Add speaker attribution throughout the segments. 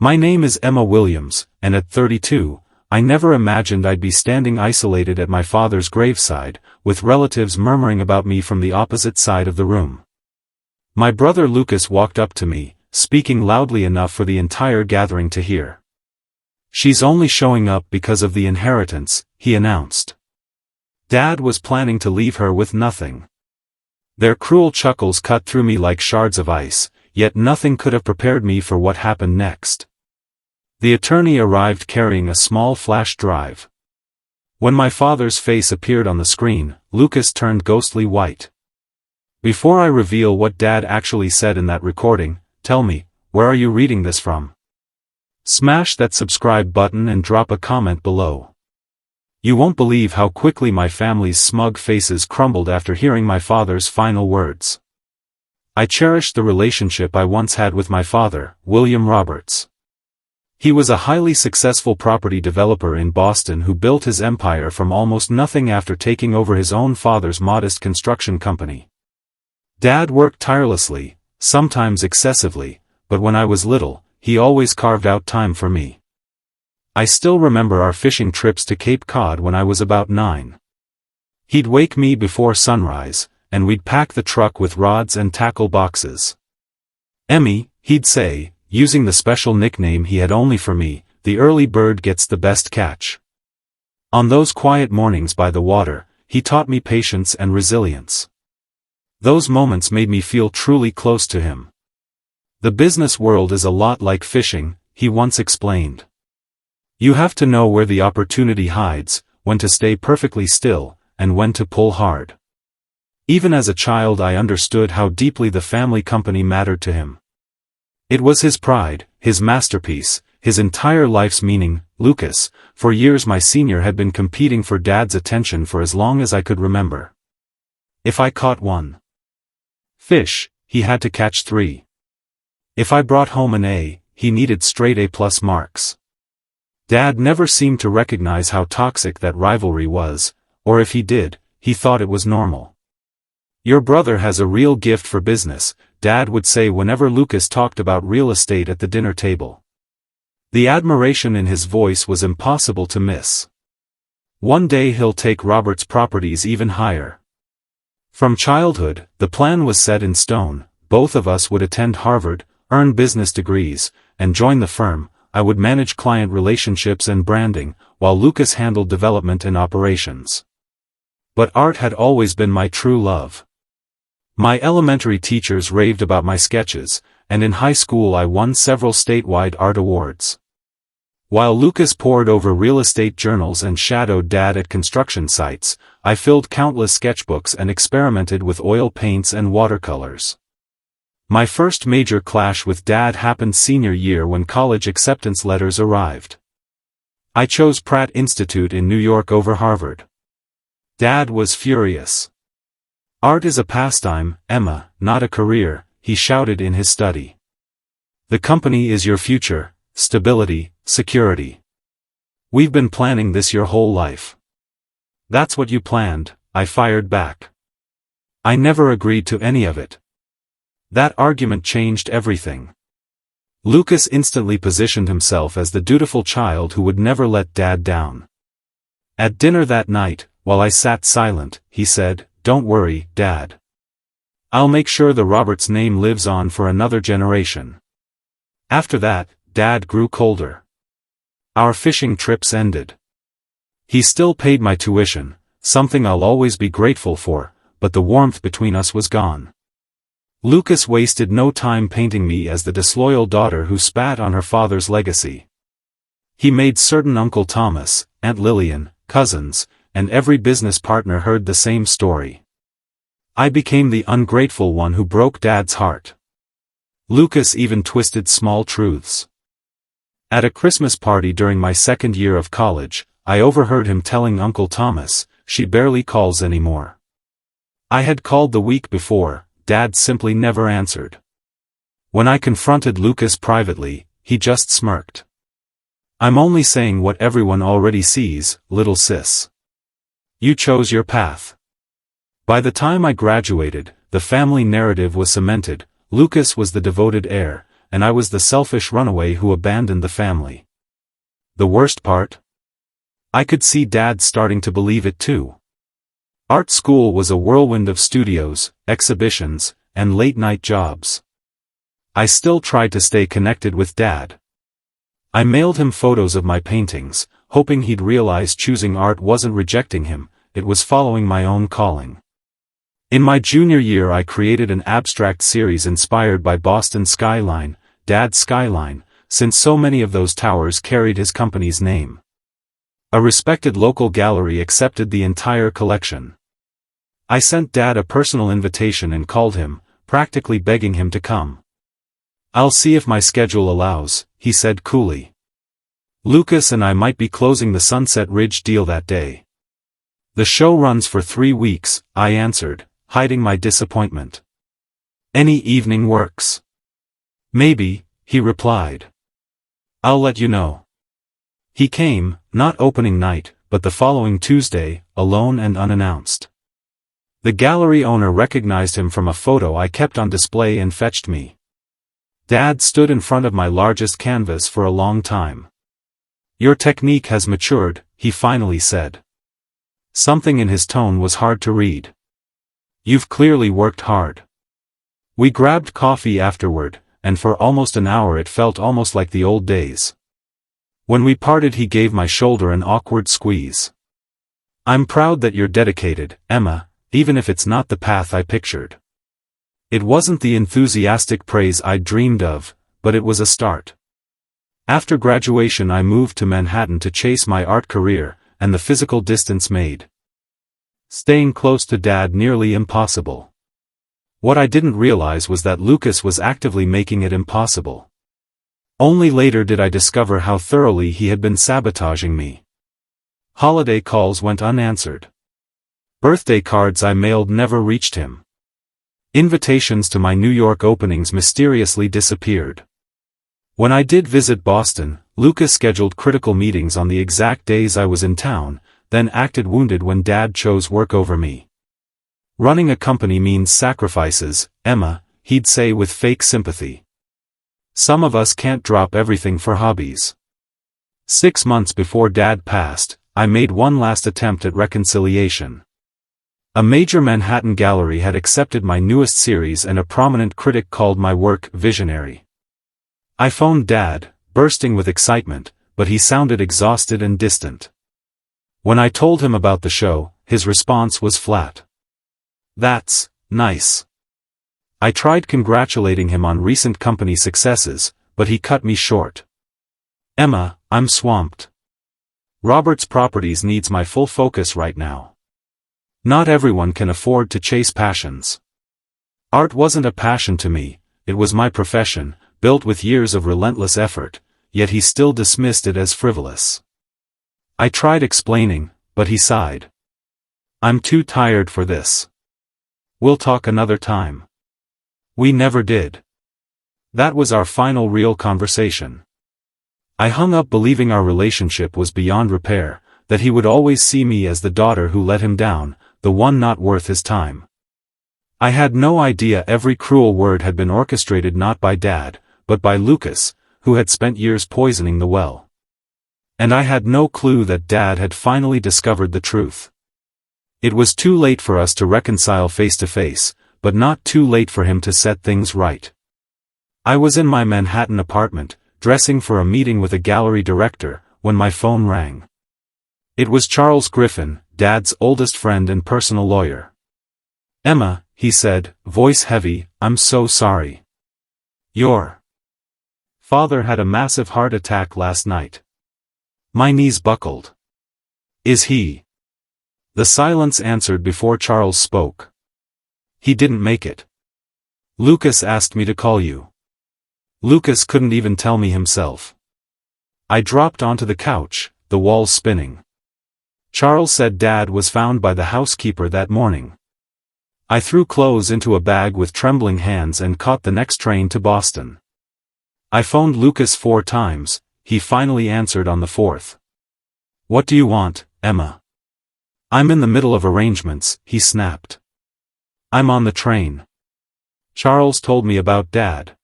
Speaker 1: My name is Emma Williams, and at 32, I never imagined I'd be standing isolated at my father's graveside, with relatives murmuring about me from the opposite side of the room. My brother Lucas walked up to me, speaking loudly enough for the entire gathering to hear. "She's only showing up because of the inheritance," he announced. Dad was planning to leave her with nothing. Their cruel chuckles cut through me like shards of ice, yet nothing could have prepared me for what happened next. The attorney arrived carrying a small flash drive. When my father's face appeared on the screen, Lucas turned ghostly white. "Before I reveal what Dad actually said in that recording, tell me, where are you reading this from? Smash that subscribe button and drop a comment below." You won't believe how quickly my family's smug faces crumbled after hearing my father's final words. I cherished the relationship I once had with my father, William Roberts. He was a highly successful property developer in Boston who built his empire from almost nothing after taking over his own father's modest construction company. Dad worked tirelessly, sometimes excessively, but when I was little, he always carved out time for me. I still remember our fishing trips to Cape Cod when I was about 9. He'd wake me before sunrise, and we'd pack the truck with rods and tackle boxes. "Emmy," he'd say, using the special nickname he had only for me, "the early bird gets the best catch." On those quiet mornings by the water, he taught me patience and resilience. Those moments made me feel truly close to him. "The business world is a lot like fishing," he once explained. "You have to know where the opportunity hides, when to stay perfectly still, and when to pull hard." Even as a child I understood how deeply the family company mattered to him. It was his pride, his masterpiece, his entire life's meaning. Lucas, for years my senior, had been competing for Dad's attention for as long as I could remember. If I caught one fish, he had to catch 3. If I brought home an A, he needed straight A+ marks. Dad never seemed to recognize how toxic that rivalry was, or if he did, he thought it was normal. "Your brother has a real gift for business," Dad would say whenever Lucas talked about real estate at the dinner table. The admiration in his voice was impossible to miss. "One day he'll take Robert's properties even higher." From childhood, the plan was set in stone. Both of us would attend Harvard, earn business degrees, and join the firm. I would manage client relationships and branding, while Lucas handled development and operations. But art had always been my true love. My elementary teachers raved about my sketches, and in high school I won several statewide art awards. While Lucas pored over real estate journals and shadowed Dad at construction sites, I filled countless sketchbooks and experimented with oil paints and watercolors. My first major clash with Dad happened senior year when college acceptance letters arrived. I chose Pratt Institute in New York over Harvard. Dad was furious. "Art is a pastime, Emma, not a career," he shouted in his study. "The company is your future, stability, security. We've been planning this your whole life." "That's what you planned," I fired back. I never agreed to any of it. That argument changed everything. Lucas instantly positioned himself as the dutiful child who would never let Dad down. At dinner that night, while I sat silent, he said, "Don't worry, Dad. I'll make sure the Roberts name lives on for another generation." After that, Dad grew colder. Our fishing trips ended. He still paid my tuition, something I'll always be grateful for, but the warmth between us was gone. Lucas wasted no time painting me as the disloyal daughter who spat on her father's legacy. He made certain Uncle Thomas, Aunt Lillian, cousins, and every business partner heard the same story. I became the ungrateful one who broke Dad's heart. Lucas even twisted small truths. At a Christmas party during my second year of college, I overheard him telling Uncle Thomas, "She barely calls anymore." I had called the week before. Dad simply never answered. When I confronted Lucas privately, he just smirked. "I'm only saying what everyone already sees, little sis. You chose your path." By the time I graduated, the family narrative was cemented. Lucas was the devoted heir, and I was the selfish runaway who abandoned the family. The worst part? I could see Dad starting to believe it too. Art school was a whirlwind of studios, exhibitions, and late-night jobs. I still tried to stay connected with Dad. I mailed him photos of my paintings, hoping he'd realize choosing art wasn't rejecting him, it was following my own calling. In my junior year I created an abstract series inspired by Boston's skyline, Dad's skyline, since so many of those towers carried his company's name. A respected local gallery accepted the entire collection. I sent Dad a personal invitation and called him, practically begging him to come. "I'll see if my schedule allows," he said coolly. Lucas and I might be closing the Sunset Ridge deal that day. "The show runs for 3 weeks," I answered, hiding my disappointment. "Any evening works." "Maybe," he replied. "I'll let you know." He came, not opening night, but the following Tuesday, alone and unannounced. The gallery owner recognized him from a photo I kept on display and fetched me. Dad stood in front of my largest canvas for a long time. "Your technique has matured," he finally said. Something in his tone was hard to read. "You've clearly worked hard." We grabbed coffee afterward, and for almost an hour it felt almost like the old days. When we parted he gave my shoulder an awkward squeeze. "I'm proud that you're dedicated, Emma, even if it's not the path I pictured." It wasn't the enthusiastic praise I'd dreamed of, but it was a start. After graduation I moved to Manhattan to chase my art career, and the physical distance made staying close to Dad nearly impossible. What I didn't realize was that Lucas was actively making it impossible. Only later did I discover how thoroughly he had been sabotaging me. Holiday calls went unanswered. Birthday cards I mailed never reached him. Invitations to my New York openings mysteriously disappeared. When I did visit Boston, Lucas scheduled critical meetings on the exact days I was in town, then acted wounded when Dad chose work over me. "Running a company means sacrifices, Emma," he'd say with fake sympathy. "Some of us can't drop everything for hobbies." 6 months before Dad passed, I made one last attempt at reconciliation. A major Manhattan gallery had accepted my newest series and a prominent critic called my work visionary. I phoned Dad, bursting with excitement, but he sounded exhausted and distant. When I told him about the show, his response was flat. "That's nice." I tried congratulating him on recent company successes, but he cut me short. "Emma, I'm swamped. Roberts Properties needs my full focus right now. Not everyone can afford to chase passions." Art wasn't a passion to me, it was my profession, built with years of relentless effort, yet he still dismissed it as frivolous. I tried explaining, but he sighed. "I'm too tired for this. We'll talk another time." We never did. That was our final real conversation. I hung up believing our relationship was beyond repair, that he would always see me as the daughter who let him down, the one not worth his time. I had no idea every cruel word had been orchestrated not by Dad, but by Lucas, who had spent years poisoning the well. And I had no clue that Dad had finally discovered the truth. It was too late for us to reconcile face to face, but not too late for him to set things right. I was in my Manhattan apartment, dressing for a meeting with a gallery director, when my phone rang. It was Charles Griffin, Dad's oldest friend and personal lawyer. "Emma," he said, voice heavy, "I'm so sorry. Your father had a massive heart attack last night." My knees buckled. "Is he?" The silence answered before Charles spoke. "He didn't make it. Lucas asked me to call you." Lucas couldn't even tell me himself. I dropped onto the couch, the walls spinning. Charles said Dad was found by the housekeeper that morning. I threw clothes into a bag with trembling hands and caught the next train to Boston. I phoned Lucas 4 times, he finally answered on the 4th. "What do you want, Emma?" "I'm in the middle of arrangements," he snapped. "I'm on the train. Charles told me about Dad."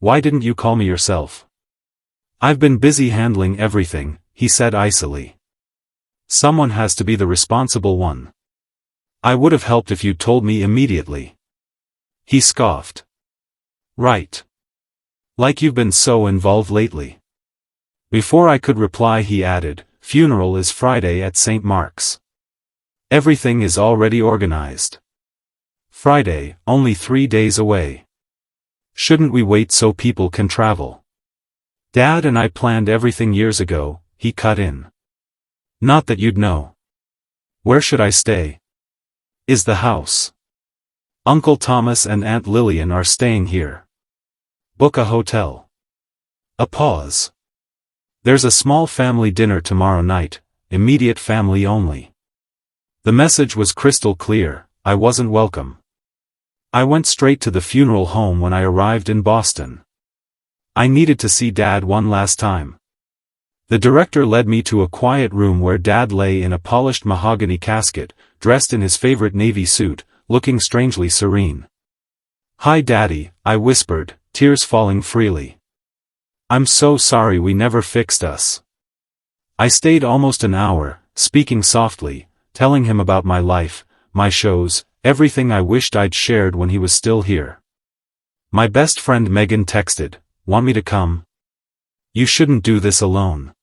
Speaker 1: why didn't you call me yourself? I've been busy handling everything, he said icily. Someone has to be the responsible one. I would have helped if you'd told me immediately. He scoffed. Right. Like you've been so involved lately. Before I could reply he added, funeral is Friday at St. Mark's. Everything is already organized. Friday, only 3 days away. Shouldn't we wait so people can travel? Dad and I planned everything years ago, he cut in. Not that you'd know. Where should I stay? Is the house? Uncle Thomas and Aunt Lillian are staying here. Book a hotel. A pause. There's a small family dinner tomorrow night, immediate family only. The message was crystal clear, I wasn't welcome. I went straight to the funeral home when I arrived in Boston. I needed to see Dad one last time. The director led me to a quiet room where Dad lay in a polished mahogany casket, dressed in his favorite navy suit, looking strangely serene. Hi Daddy, I whispered, tears falling freely. I'm so sorry we never fixed us. I stayed almost an hour, speaking softly, telling him about my life, my shows, everything I wished I'd shared when he was still here. My best friend Megan texted, "Want me to come? You shouldn't do this alone."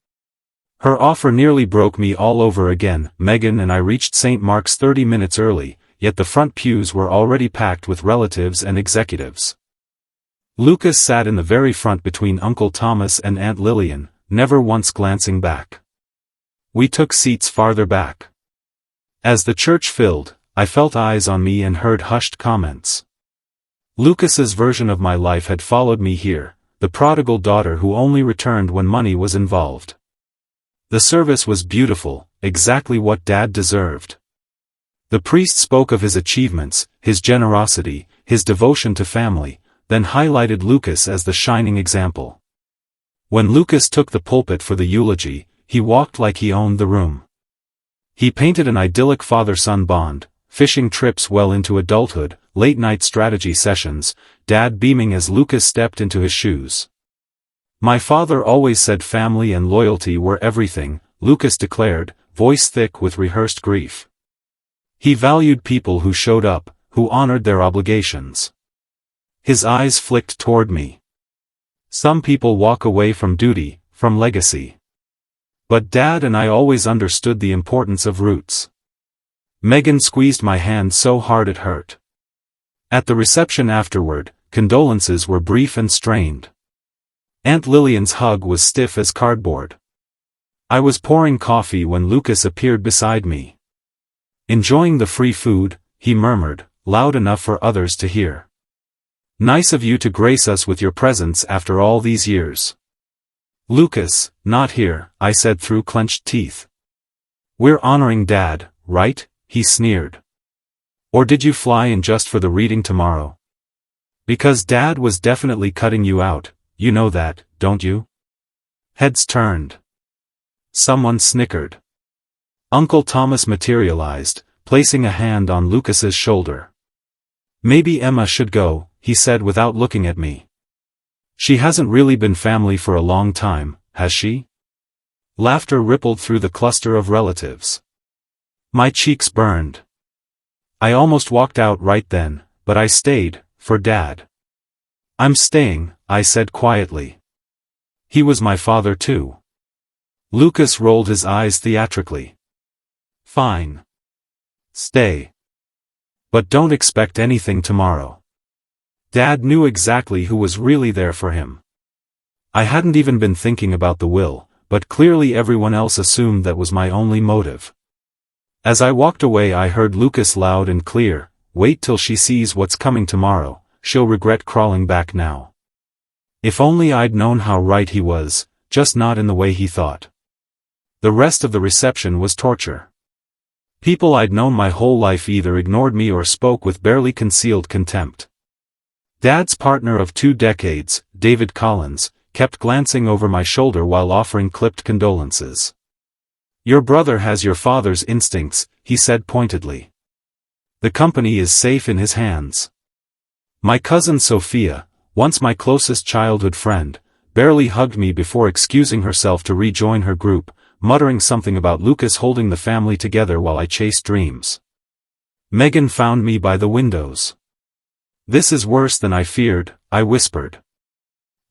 Speaker 1: Her offer nearly broke me all over again. Megan and I reached St. Mark's 30 minutes early, yet the front pews were already packed with relatives and executives. Lucas sat in the very front between Uncle Thomas and Aunt Lillian, never once glancing back. We took seats farther back. As the church filled, I felt eyes on me and heard hushed comments. Lucas's version of my life had followed me here, the prodigal daughter who only returned when money was involved. The service was beautiful, exactly what Dad deserved. The priest spoke of his achievements, his generosity, his devotion to family, then highlighted Lucas as the shining example. When Lucas took the pulpit for the eulogy, he walked like he owned the room. He painted an idyllic father-son bond, fishing trips well into adulthood, late-night strategy sessions, Dad beaming as Lucas stepped into his shoes. My father always said family and loyalty were everything, Lucas declared, voice thick with rehearsed grief. He valued people who showed up, who honored their obligations. His eyes flicked toward me. Some people walk away from duty, from legacy. But Dad and I always understood the importance of roots. Megan squeezed my hand so hard it hurt. At the reception afterward, condolences were brief and strained. Aunt Lillian's hug was stiff as cardboard. I was pouring coffee when Lucas appeared beside me. Enjoying the free food, he murmured, loud enough for others to hear. Nice of you to grace us with your presence after all these years. Lucas, not here, I said through clenched teeth. We're honoring Dad, right? He sneered. Or did you fly in just for the reading tomorrow? Because Dad was definitely cutting you out, you know that, don't you? Heads turned. Someone snickered. Uncle Thomas materialized, placing a hand on Lucas's shoulder. Maybe Emma should go, he said without looking at me. She hasn't really been family for a long time, has she? Laughter rippled through the cluster of relatives. My cheeks burned. I almost walked out right then, but I stayed, for Dad. I'm staying, I said quietly. He was my father too. Lucas rolled his eyes theatrically. Fine. Stay. But don't expect anything tomorrow. Dad knew exactly who was really there for him. I hadn't even been thinking about the will, but clearly everyone else assumed that was my only motive. As I walked away I heard Lucas loud and clear, wait till she sees what's coming tomorrow, she'll regret crawling back now. If only I'd known how right he was, just not in the way he thought. The rest of the reception was torture. People I'd known my whole life either ignored me or spoke with barely concealed contempt. Dad's partner of 2 decades, David Collins, kept glancing over my shoulder while offering clipped condolences. Your brother has your father's instincts, he said pointedly. The company is safe in his hands. My cousin Sophia, once my closest childhood friend, barely hugged me before excusing herself to rejoin her group, muttering something about Lucas holding the family together while I chased dreams. Megan found me by the windows. "This is worse than I feared," I whispered.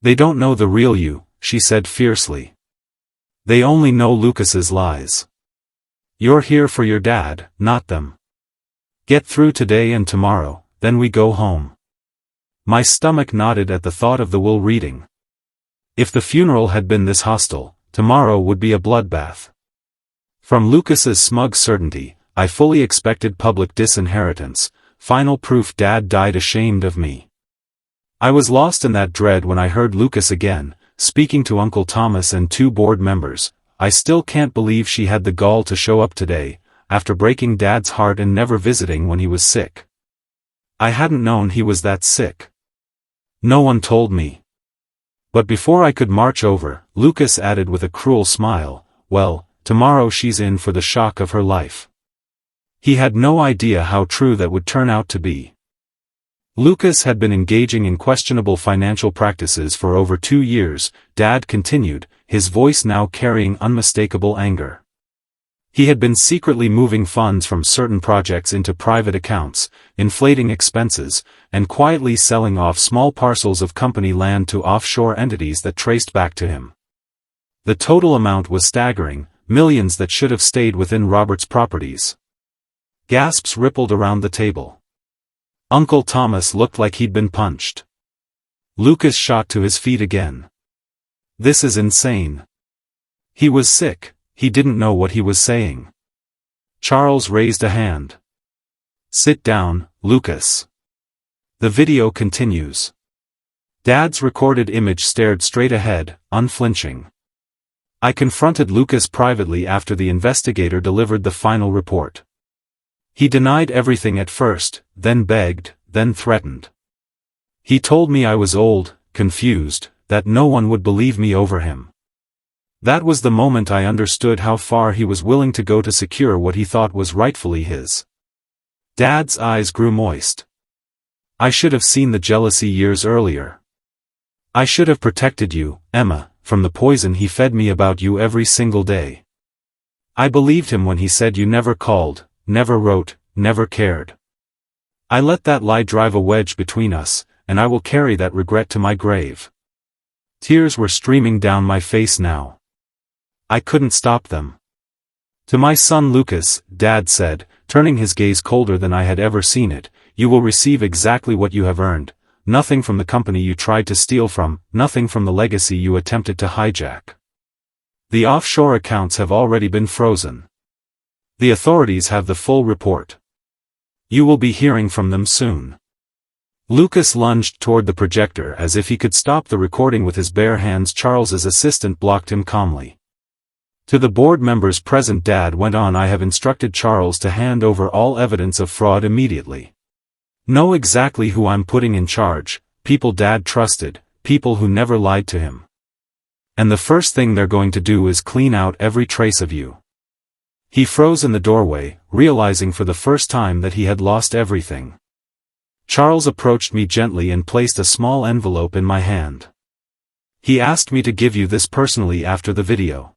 Speaker 1: "They don't know the real you," she said fiercely. "They only know Lucas's lies. You're here for your dad, not them. Get through today and tomorrow, then we go home." My stomach knotted at the thought of the will reading. If the funeral had been this hostile, tomorrow would be a bloodbath. From Lucas's smug certainty, I fully expected public disinheritance, final proof Dad died ashamed of me. I was lost in that dread when I heard Lucas again, speaking to Uncle Thomas and 2 board members. I still can't believe she had the gall to show up today, after breaking Dad's heart and never visiting when he was sick. I hadn't known he was that sick. No one told me. But before I could march over, Lucas added with a cruel smile, "Well, tomorrow she's in for the shock of her life." He had no idea how true that would turn out to be. Lucas had been engaging in questionable financial practices for over 2 years, Dad continued, his voice now carrying unmistakable anger. He had been secretly moving funds from certain projects into private accounts, inflating expenses, and quietly selling off small parcels of company land to offshore entities that traced back to him. The total amount was staggering, millions that should have stayed within Robert's properties. Gasps rippled around the table. Uncle Thomas looked like he'd been punched. Lucas shot to his feet again. "This is insane." He was sick. He didn't know what he was saying. Charles raised a hand. "Sit down, Lucas." The video continues. Dad's recorded image stared straight ahead, unflinching. I confronted Lucas privately after the investigator delivered the final report. He denied everything at first, then begged, then threatened. He told me I was old, confused, that no one would believe me over him. That was the moment I understood how far he was willing to go to secure what he thought was rightfully his. Dad's eyes grew moist. "I should have seen the jealousy years earlier. I should have protected you, Emma, from the poison he fed me about you every single day. I believed him when he said you never called, never wrote, never cared. I let that lie drive a wedge between us, and I will carry that regret to my grave." Tears were streaming down my face now. I couldn't stop them. "To my son Lucas," Dad said, turning his gaze colder than I had ever seen it, "you will receive exactly what you have earned, nothing from the company you tried to steal from, nothing from the legacy you attempted to hijack. The offshore accounts have already been frozen. The authorities have the full report. You will be hearing from them soon." Lucas lunged toward the projector as if he could stop the recording with his bare hands. Charles's assistant blocked him calmly. To the board members present, Dad went on, "I have instructed Charles to hand over all evidence of fraud immediately. Know exactly who I'm putting in charge, people Dad trusted, people who never lied to him. And the first thing they're going to do is clean out every trace of you." He froze in the doorway, realizing for the first time that he had lost everything. Charles approached me gently and placed a small envelope in my hand. "He asked me to give you this personally after the video."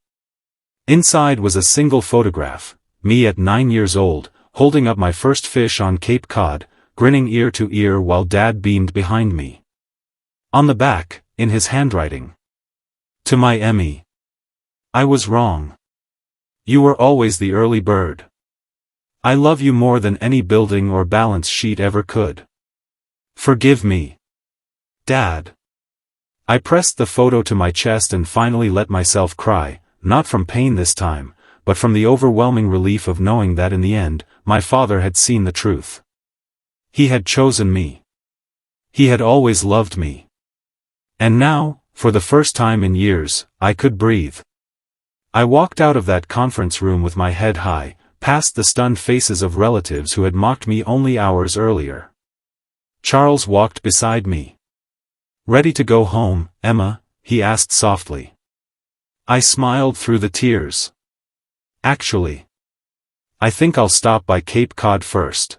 Speaker 1: Inside was a single photograph, me at 9 years old, holding up my first fish on Cape Cod, grinning ear to ear while Dad beamed behind me. On the back, in his handwriting, "To my Emmy. I was wrong. You were always the early bird. I love you more than any building or balance sheet ever could. Forgive me. Dad." I pressed the photo to my chest and finally let myself cry, not from pain this time, but from the overwhelming relief of knowing that in the end, my father had seen the truth. He had chosen me. He had always loved me. And now, for the first time in years, I could breathe. I walked out of that conference room with my head high, past the stunned faces of relatives who had mocked me only hours earlier. Charles walked beside me. "Ready to go home, Emma?" he asked softly. I smiled through the tears. "Actually, I think I'll stop by Cape Cod first.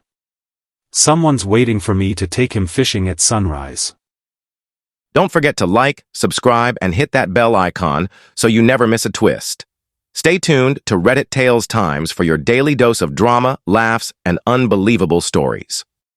Speaker 1: Someone's waiting for me to take him fishing at sunrise."
Speaker 2: Don't forget to like, subscribe, and hit that bell icon so you never miss a twist. Stay tuned to Reddit Tales Times for your daily dose of drama, laughs, and unbelievable stories.